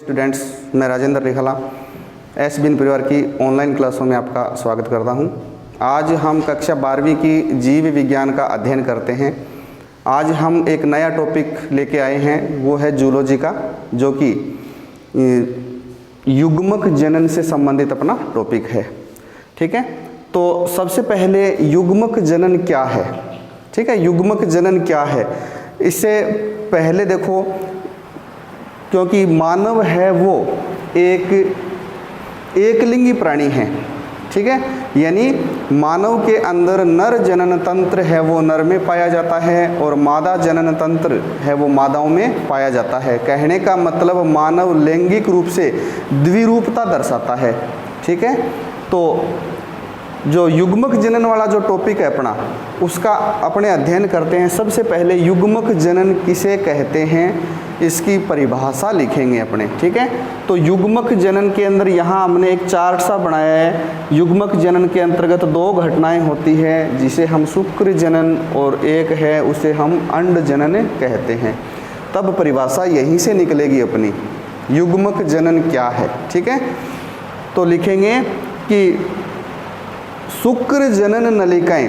Students, मैं Rajendra रेखाला S बिन परिवार की ऑनलाइन क्लासों में आपका स्वागत करता हूं। आज हम कक्षा 12वीं की जीव विज्ञान का अध्ययन करते हैं। आज हम एक नया टॉपिक लेके आए हैं, वो है जूलॉजी का, जो कि युग्मक जनन से संबंधित अपना टॉपिक है। ठीक है, तो सबसे पहले युग्मक जनन क्या है। ठीक है, युग्मक जनन क्या है, इससे पहले देखो, क्योंकि मानव है वो एक लिंगी प्राणी है। ठीक है, यानी मानव के अंदर नर जनन तंत्र है वो नर में पाया जाता है और मादा जनन तंत्र है वो मादाओं में पाया जाता है। कहने का मतलब मानव लैंगिक रूप से द्विरूपता दर्शाता है। ठीक है, तो जो युग्मक जनन वाला जो टॉपिक है अपना, उसका अपने अध्ययन करते हैं। सबसे पहले युग्मक जनन किसे कहते हैं, इसकी परिभाषा लिखेंगे अपने। ठीक है, तो युग्मक जनन के अंदर यहाँ हमने एक चार्ट सा बनाया है। युग्मक जनन के अंतर्गत दो घटनाएं होती है, जिसे हम शुक्र जनन और एक है उसे हम अंड जनन कहते हैं। तब परिभाषा यहीं से निकलेगी अपनी, युग्मक जनन क्या है। ठीक है, तो लिखेंगे कि शुक्र जनन नलिकाएं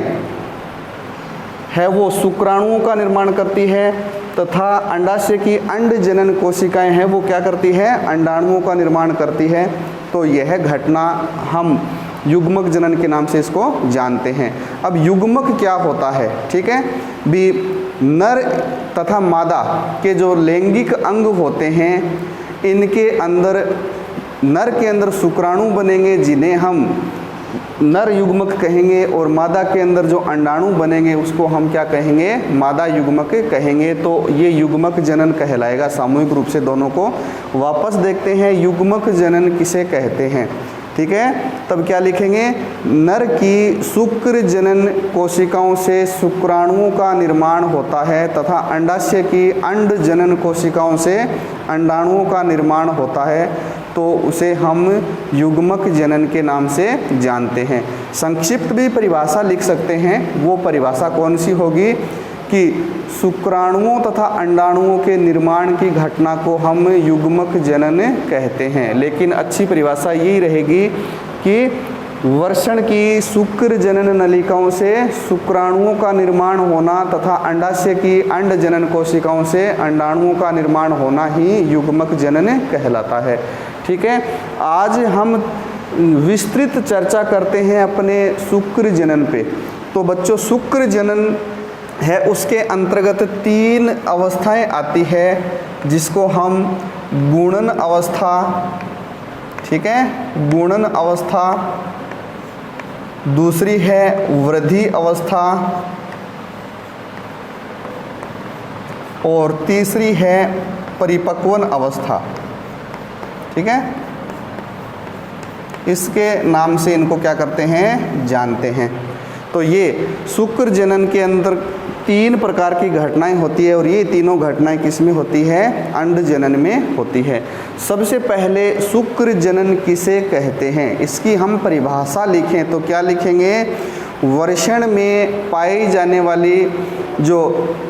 है वो शुक्राणुओं का निर्माण करती है, तथा अंडाशय की अंड जनन कोशिकाएं हैं वो क्या करती है, अंडाणुओं का निर्माण करती है। तो यह घटना हम युग्मक जनन के नाम से इसको जानते हैं। अब युग्मक क्या होता है, ठीक है, भी नर तथा मादा के जो लैंगिक अंग होते हैं, इनके अंदर नर के अंदर शुक्राणु बनेंगे जिन्हें हम नर युग्मक कहेंगे, और मादा के अंदर जो अंडाणु बनेंगे उसको हम क्या कहेंगे, मादा युग्मक कहेंगे। तो ये युग्मक जनन कहलाएगा सामूहिक रूप से दोनों को। वापस देखते हैं युग्मक जनन किसे कहते हैं। ठीक है, तब क्या लिखेंगे, नर की शुक्र जनन कोशिकाओं से शुक्राणुओं का निर्माण होता है तथा अंडाशय की अंड जनन कोशिकाओं से अंडाणुओं का निर्माण होता है, तो उसे हम युग्मक जनन के नाम से जानते हैं। संक्षिप्त भी परिभाषा लिख सकते हैं। वो परिभाषा कौन सी होगी कि शुक्राणुओं तथा अंडाणुओं के निर्माण की घटना को हम युग्मक जनन कहते हैं। लेकिन अच्छी परिभाषा यही रहेगी कि वर्षण की शुक्र जनन नलिकाओं से शुक्राणुओं का निर्माण होना तथा अंडाशय की अंड जनन कोशिकाओं से अंडाणुओं का निर्माण होना ही युग्मक जनन कहलाता है। ठीक है, आज हम विस्तृत चर्चा करते हैं अपने शुक्र जनन पे। तो बच्चों, शुक्र जनन है उसके अंतर्गत 3 अवस्थाएं आती है, जिसको हम गुणन अवस्था, ठीक है, गुणन अवस्था, दूसरी है वृद्धि अवस्था और तीसरी है परिपक्वन अवस्था। ठीक है, इसके नाम से इनको क्या करते हैं, जानते हैं। तो ये शुक्र जनन के अंदर 3 प्रकार की घटनाएं होती है, और ये तीनों घटनाएं किस में होती है, अंड जनन में होती है। सबसे पहले शुक्र जनन किसे कहते हैं, इसकी हम परिभाषा लिखें तो क्या लिखेंगे, वर्षण में पाई जाने वाली जो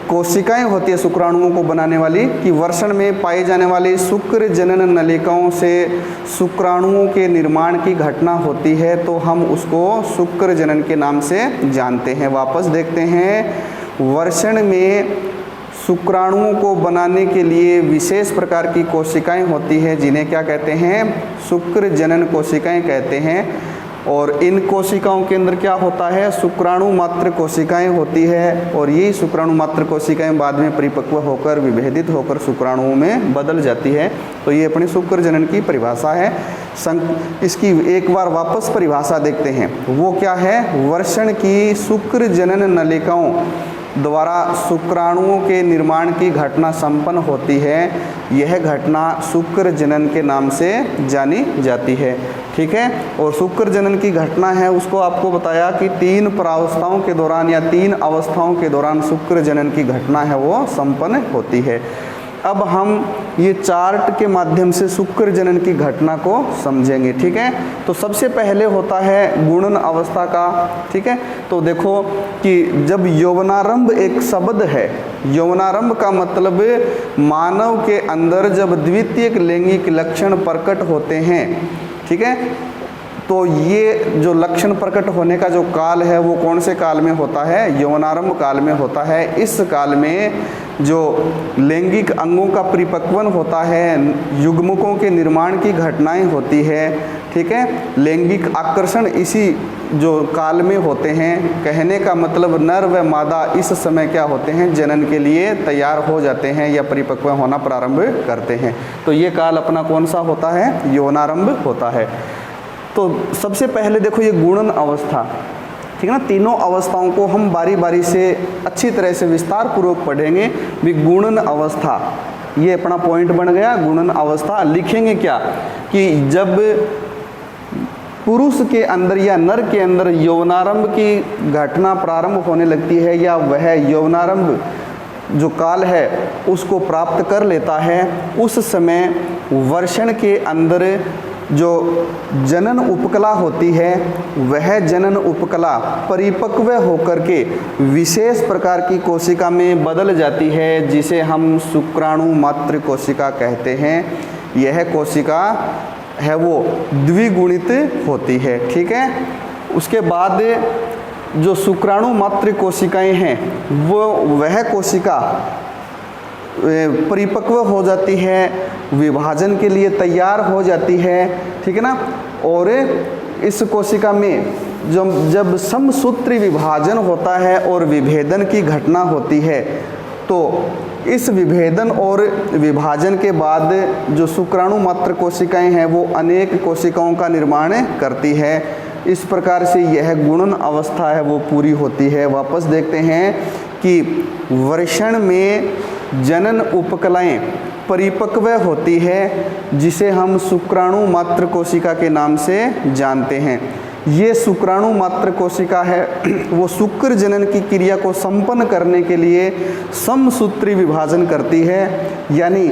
कोशिकाएं होती है शुक्राणुओं को बनाने वाली, कि वर्षण में पाई जाने वाली शुक्र जनन नलिकाओं से शुक्राणुओं के निर्माण की घटना होती है, तो हम उसको शुक्र जनन के नाम से जानते हैं। वापस देखते हैं, वर्षण में शुक्राणुओं को बनाने के लिए विशेष प्रकार की कोशिकाएं होती हैं, जिन्हें क्या कहते हैं, शुक्र जनन कोशिकाएं कहते हैं। और इन कोशिकाओं के अंदर क्या होता है, शुक्राणु मात्र कोशिकाएं होती है, और ये शुक्राणु मात्र कोशिकाएं बाद में परिपक्व होकर विभेदित होकर शुक्राणुओं में बदल जाती है। तो ये अपनी शुक्र जनन की परिभाषा है। इसकी एक बार वापस परिभाषा देखते हैं, वो क्या है, वर्षण की शुक्र जनन नलिकाओं द्वारा शुक्राणुओं के निर्माण की घटना संपन्न होती है। यह घटना शुक्र जनन के नाम से जानी जाती है। ठीक है, और शुक्र जनन की घटना है उसको आपको बताया कि 3 प्रावस्थाओं के दौरान या 3 अवस्थाओं के दौरान शुक्र जनन की घटना है वो संपन्न होती है। अब हम ये चार्ट के माध्यम से शुक्र जनन की घटना को समझेंगे। ठीक है, तो सबसे पहले होता है गुणन अवस्था का। ठीक है, तो देखो कि जब यौवनारंभ एक शब्द है, यौवनारंभ का मतलब मानव के अंदर जब द्वितीयक लैंगिक लक्षण प्रकट होते हैं। ठीक है, तो ये जो लक्षण प्रकट होने का जो काल है वो कौन से काल में होता है? यौवनारंभ काल में होता है। इस काल में जो लैंगिक अंगों का परिपक्वन होता है, युग्मकों के निर्माण की घटनाएं होती है। ठीक है, लैंगिक आकर्षण इसी जो काल में होते हैं। कहने का मतलब नर व मादा इस समय क्या होते हैं? जनन के लिए तैयार हो जाते हैं या परिपक्व होना प्रारंभ करते हैं। तो ये काल अपना कौन सा होता है? यौवनारंभ होता है। तो सबसे पहले देखो ये गुणन अवस्था, ठीक है ना, तीनों अवस्थाओं को हम बारी बारी से अच्छी तरह से विस्तार पूर्वक पढ़ेंगे। भी गुणन अवस्था ये अपना पॉइंट बन गया। गुणन अवस्था लिखेंगे क्या कि जब पुरुष के अंदर या नर के अंदर यौवनारंभ की घटना प्रारंभ होने लगती है या वह यौवनारंभ जो काल है उसको प्राप्त कर लेता है, उस समय वर्षण के अंदर जो जनन उपकला होती है वह जनन उपकला परिपक्व होकर के विशेष प्रकार की कोशिका में बदल जाती है, जिसे हम शुक्राणु मात्र कोशिका कहते हैं। यह कोशिका है वो द्विगुणित होती है। ठीक है, उसके बाद जो शुक्राणु मात्र कोशिकाएं हैं वो वह कोशिका परिपक्व हो जाती है, विभाजन के लिए तैयार हो जाती है। ठीक है ना, और इस कोशिका में जब समसूत्री विभाजन होता है और विभेदन की घटना होती है, तो इस विभेदन और विभाजन के बाद जो शुक्राणु मात्र कोशिकाएं हैं वो अनेक कोशिकाओं का निर्माण करती है। इस प्रकार से यह गुणन अवस्था है वो पूरी होती है। वापस देखते हैं कि वर्षण में जनन उपकलाएं परिपक्व होती है, जिसे हम शुक्राणु मात्र कोशिका के नाम से जानते हैं। ये शुक्राणु मात्र कोशिका है वो शुक्र जनन की क्रिया को संपन्न करने के लिए समसूत्री विभाजन करती है, यानी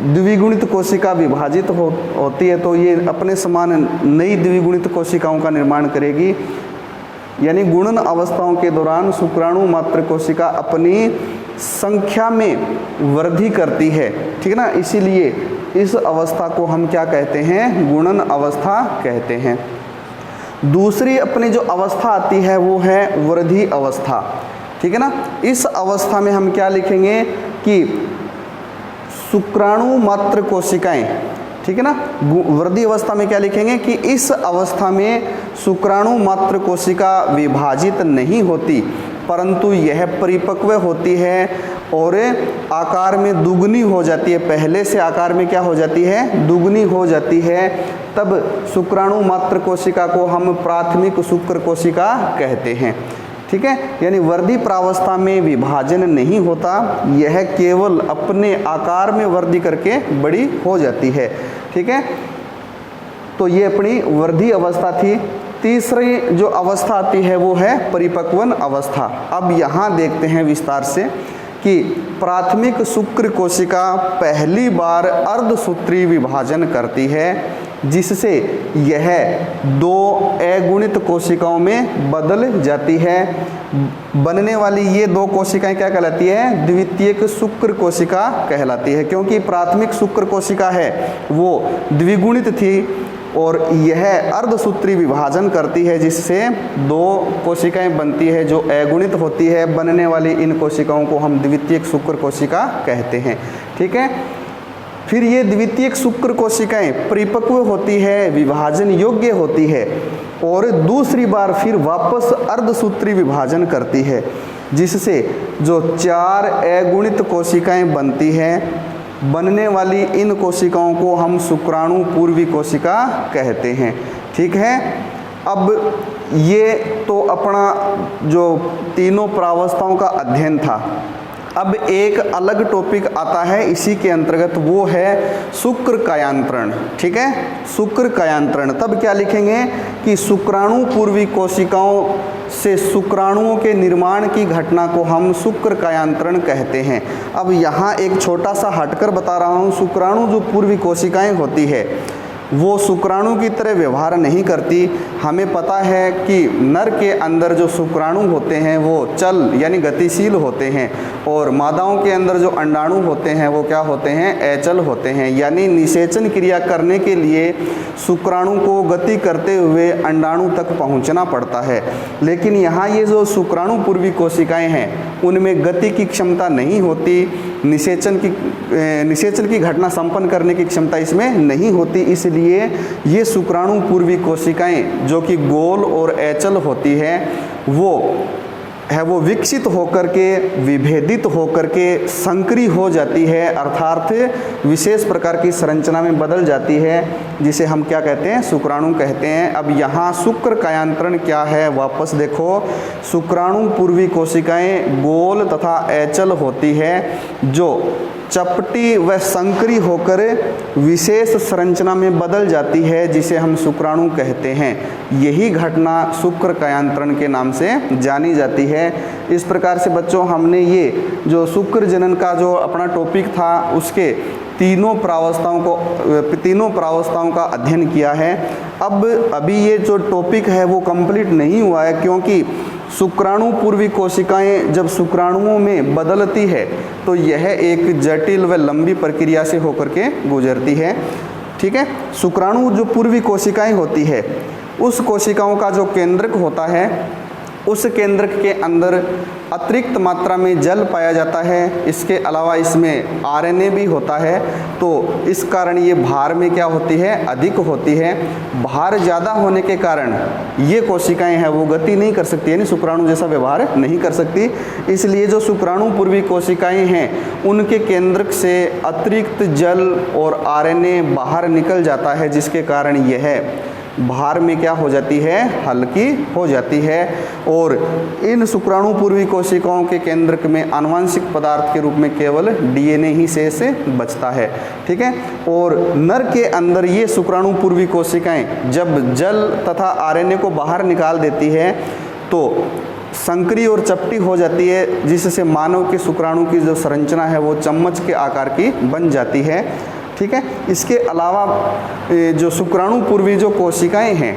द्विगुणित कोशिका विभाजित होती है तो ये अपने समान नई द्विगुणित कोशिकाओं का निर्माण करेगी। यानी गुणन अवस्थाओं के दौरान शुक्राणु मात्र कोशिका अपनी संख्या में वृद्धि करती है। ठीक है ना, इसीलिए इस अवस्था को हम क्या कहते हैं? गुणन अवस्था कहते हैं। दूसरी अपनी जो अवस्था आती है वो है वृद्धि अवस्था। ठीक है ना, इस अवस्था में हम क्या लिखेंगे कि शुक्राणु मात्र कोशिकाएं, ठीक है ना, वृद्धि अवस्था में क्या लिखेंगे कि इस अवस्था में शुक्राणु मात्र कोशिका विभाजित नहीं होती, परंतु यह परिपक्व होती है और आकार में दुगनी हो जाती है। पहले से आकार में क्या हो जाती है? दुगनी हो जाती है। तब शुक्राणु मात्र कोशिका को हम प्राथमिक शुक्र कोशिका कहते हैं। ठीक है, यानी वृद्धि प्रावस्था में विभाजन नहीं होता, यह केवल अपने आकार में वृद्धि करके बड़ी हो जाती है। ठीक है, तो ये अपनी वृद्धि अवस्था थी। तीसरी जो अवस्था आती है वो है परिपक्वन अवस्था। अब यहाँ देखते हैं विस्तार से कि प्राथमिक शुक्र कोशिका पहली बार अर्धसूत्री विभाजन करती है, जिससे यह दो अगुणित कोशिकाओं में बदल जाती है। बनने वाली ये दो कोशिकाएं क्या कहलाती है? द्वितीयक शुक्र कोशिका कहलाती है, क्योंकि प्राथमिक शुक्र कोशिका है वो द्विगुणित थी और यह अर्धसूत्री विभाजन करती है, जिससे दो कोशिकाएं बनती है जो अगुणित होती है। बनने वाली इन कोशिकाओं को हम द्वितीयक शुक्र कोशिका कहते हैं। ठीक है, फिर ये द्वितीयक शुक्र कोशिकाएं परिपक्व होती है, विभाजन योग्य होती है और दूसरी बार फिर वापस अर्धसूत्री विभाजन करती है, जिससे जो चार अगुणित कोशिकाएं बनती हैं। बनने वाली इन कोशिकाओं को हम शुक्राणु पूर्वी कोशिका कहते हैं। ठीक है, अब ये तो अपना जो तीनों प्रावस्थाओं का अध्ययन था। अब एक अलग टॉपिक आता है इसी के अंतर्गत, वो है शुक्र कायांतरण। ठीक है, शुक्र कायांतरण। तब क्या लिखेंगे कि शुक्राणु पूर्वी कोशिकाओं से शुक्राणुओं के निर्माण की घटना को हम शुक्र कायांतरण कहते हैं। अब यहाँ एक छोटा सा हटकर बता रहा हूँ, शुक्राणु जो पूर्वी कोशिकाएं होती है वो शुक्राणु की तरह व्यवहार नहीं करती। हमें पता है कि नर के अंदर जो शुक्राणु होते हैं वो चल यानी गतिशील होते हैं, और मादाओं के अंदर जो अंडाणु होते हैं वो क्या होते हैं, अचल होते हैं। यानी निषेचन क्रिया करने के लिए शुक्राणु को गति करते हुए अंडाणु तक पहुंचना पड़ता है। लेकिन यहाँ ये जो शुक्राणु पूर्वी कोशिकाएं हैं उनमें गति की क्षमता नहीं होती, निषेचन की घटना संपन्न करने की क्षमता इसमें नहीं होती। इसलिए ये शुक्राणु पूर्वी कोशिकाएं जो कि गोल और अचल होती है वो विकसित होकर के, विभेदित होकर के संकरी हो जाती है, अर्थात विशेष प्रकार की संरचना में बदल जाती है, जिसे हम क्या कहते हैं, शुक्राणु कहते हैं। अब यहाँ शुक्र कायांतरण क्या है, वापस देखो, शुक्राणु पूर्वी कोशिकाएं गोल तथा अचल होती है जो चपटी व संकरी होकर विशेष संरचना में बदल जाती है, जिसे हम शुक्राणु कहते हैं। यही घटना शुक्र कायांतरण के नाम से जानी जाती है। इस प्रकार से बच्चों हमने ये जो शुक्र जनन का जो अपना टॉपिक था उसके तीनों प्रावस्थाओं का अध्ययन किया है। अब अभी ये जो टॉपिक है वो कंप्लीट नहीं हुआ है, क्योंकि शुक्राणु पूर्वी कोशिकाएं जब शुक्राणुओं में बदलती है तो यह एक जटिल व लंबी प्रक्रिया से होकर के गुजरती है। ठीक है, शुक्राणु जो पूर्वी कोशिकाएं होती है उस कोशिकाओं का जो केंद्रक होता है, उस केंद्रक के अंदर अतिरिक्त मात्रा में जल पाया जाता है। इसके अलावा इसमें आरएनए भी होता है, तो इस कारण ये भार में क्या होती है, अधिक होती है। भार ज़्यादा होने के कारण ये कोशिकाएं हैं वो गति नहीं कर सकती, यानी शुक्राणु जैसा व्यवहार नहीं कर सकती। इसलिए जो शुक्राणु पूर्वी कोशिकाएं हैं उनके केंद्रक से अतिरिक्त जल और आरएनए बाहर निकल जाता है, जिसके कारण यह भार में क्या हो जाती है, हल्की हो जाती है। और इन शुक्राणु पूर्वी कोशिकाओं के केंद्रक में आनुवंशिक पदार्थ के रूप में केवल डीएनए ही शेष बचता है। ठीक है, और नर के अंदर ये शुक्राणु पूर्वी कोशिकाएं जब जल तथा आरएनए को बाहर निकाल देती है तो संकरी और चपटी हो जाती है, जिससे मानव के शुक्राणु की जो संरचना है वो चम्मच के आकार की बन जाती है। ठीक है, इसके अलावा जो शुक्राणु पूर्वी जो कोशिकाएं हैं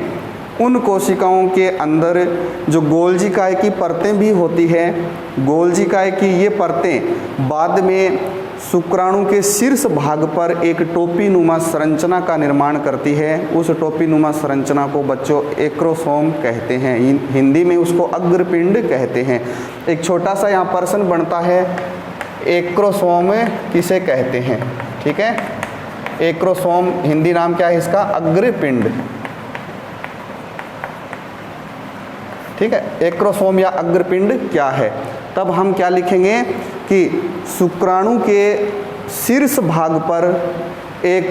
उन कोशिकाओं के अंदर जो गोल्जिकाय की परतें भी होती है। गोल्जिकाय की ये परतें बाद में शुक्राणु के शीर्ष भाग पर एक टोपी नुमा संरचना का निर्माण करती है। उस टोपी नुमा संरचना को बच्चों एक्रोसोम कहते हैं, हिंदी में उसको अग्रपिंड कहते हैं। एक छोटा सा यहाँ प्रश्न बनता है, एक्रोसोम किसे कहते हैं। ठीक है, एक्रोसोम हिंदी नाम क्या है इसका, अग्रपिंड। ठीक है, एक्रोसोम या अग्रपिंड क्या है, तब हम क्या लिखेंगे कि शुक्राणु के शीर्ष भाग पर एक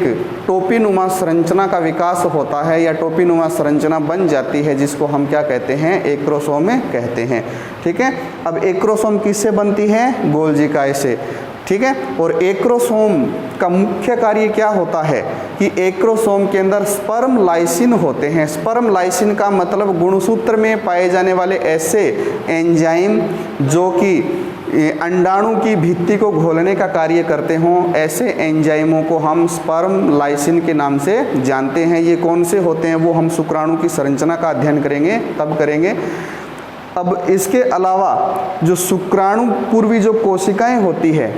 टोपी नुमा संरचना का विकास होता है या टोपी नुमा संरचना बन जाती है, जिसको हम क्या कहते हैं, एक्रोसोम कहते हैं। ठीक है, अब एक्रोसोम किससे बनती है, गोल्जिकाय से। ठीक है, और एक्रोसोम का मुख्य कार्य क्या होता है कि एक्रोसोम के अंदर स्पर्म लाइसिन होते हैं। स्पर्म लाइसिन का मतलब गुणसूत्र में पाए जाने वाले ऐसे एंजाइम जो कि अंडाणु की भित्ति को घोलने का कार्य करते हों, ऐसे एंजाइमों को हम स्पर्म लाइसिन के नाम से जानते हैं। ये कौन से होते हैं वो हम शुक्राणु की संरचना का अध्ययन करेंगे तब करेंगे। अब इसके अलावा जो शुक्राणु पूर्वी जो कोशिकाएं होती है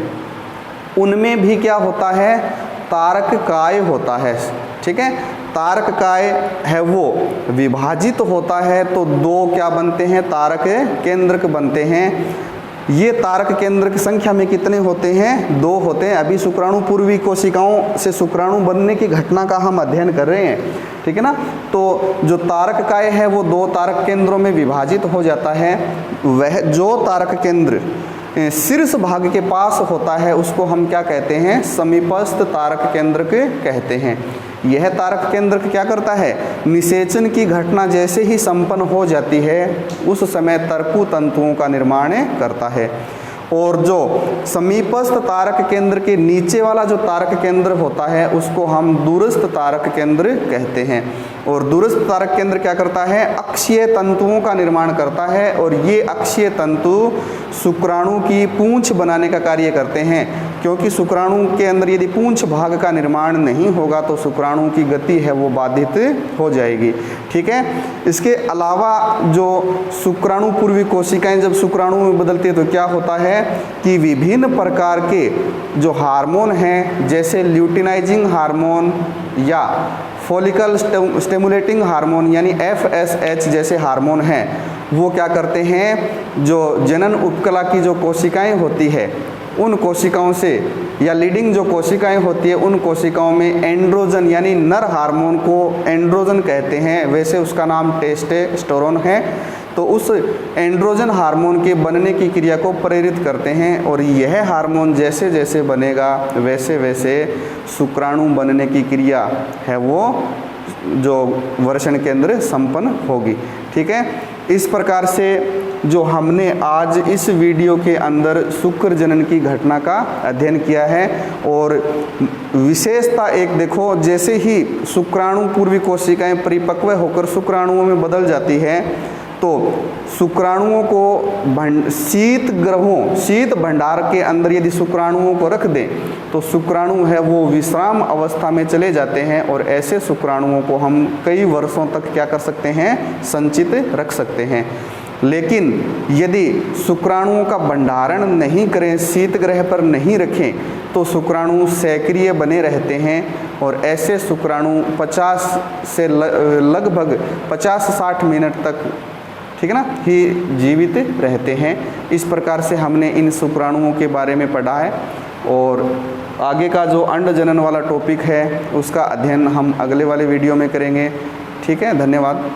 उनमें भी क्या होता है, तारक काय होता है। ठीक है, तारक काय है वो विभाजित होता है तो दो क्या बनते हैं, तारक केंद्रक बनते हैं। ये तारक केंद्र की संख्या में कितने होते हैं, दो होते हैं। अभी शुक्राणु पूर्वी कोशिकाओं से शुक्राणु बनने की घटना का हम अध्ययन कर रहे हैं। ठीक है ना, तो जो तारक काय है वो दो तारक केंद्रों में विभाजित हो जाता है। वह जो तारक केंद्र शीर्ष भाग के पास होता है उसको हम क्या कहते हैं, समीपस्थ तारक केंद्र कहते हैं। यह तारक केंद्र क्या करता है, निषेचन की घटना जैसे ही संपन्न हो जाती है उस समय तर्कु तंतुओं का निर्माण करता है। और जो समीपस्थ तारक केंद्र के नीचे वाला जो तारक केंद्र होता है उसको हम दूरस्थ तारक केंद्र कहते हैं। और दूरस्थ तारक केंद्र क्या करता है, अक्षीय तंतुओं का निर्माण करता है और ये अक्षीय तंतु शुक्राणु की पूंछ बनाने का कार्य करते हैं, क्योंकि शुक्राणु के अंदर यदि पूंछ भाग का निर्माण नहीं होगा तो शुक्राणु की गति है वो बाधित हो जाएगी। ठीक है, इसके अलावा जो शुक्राणु पूर्वी कोशिकाएं जब शुक्राणु में बदलती है तो क्या होता है कि विभिन्न प्रकार के जो हार्मोन हैं, जैसे ल्यूटिनाइजिंग हार्मोन या फॉलिकल स्टिमुलेटिंग हार्मोन यानी FSH जैसे हार्मोन हैं, वो क्या करते हैं, जो जनन उपकला की जो कोशिकाएं होती है उन कोशिकाओं से, या लीडिंग जो कोशिकाएं होती है उन कोशिकाओं में एंड्रोजन यानी नर हार्मोन को एंड्रोजन कहते हैं, वैसे उसका नाम टेस्टोस्टेरोन है। तो उस एंड्रोजन हार्मोन के बनने की क्रिया को प्रेरित करते हैं और यह हार्मोन जैसे जैसे बनेगा वैसे वैसे शुक्राणु बनने की क्रिया है वो जो वर्षण केंद्र संपन्न होगी। ठीक है, इस प्रकार से जो हमने आज इस वीडियो के अंदर शुक्र जनन की घटना का अध्ययन किया है, और विशेषता एक देखो, जैसे ही शुक्राणु पूर्वी कोशिकाएं परिपक्व होकर शुक्राणुओं में बदल जाती है तो शुक्राणुओं को शीत भंडार के अंदर यदि शुक्राणुओं को रख दें तो शुक्राणु है वो विश्राम अवस्था में चले जाते हैं, और ऐसे शुक्राणुओं को हम कई वर्षों तक क्या कर सकते हैं, संचित रख सकते हैं। लेकिन यदि शुक्राणुओं का भंडारण नहीं करें, शीत ग्रह पर नहीं रखें, तो शुक्राणु सक्रिय बने रहते हैं और ऐसे शुक्राणु 50 से लगभग 50-60 मिनट तक, ठीक है ना, ही जीवित रहते हैं। इस प्रकार से हमने इन शुक्राणुओं के बारे में पढ़ा है, और आगे का जो अंड जनन वाला टॉपिक है उसका अध्ययन हम अगले वाले वीडियो में करेंगे। ठीक है, धन्यवाद।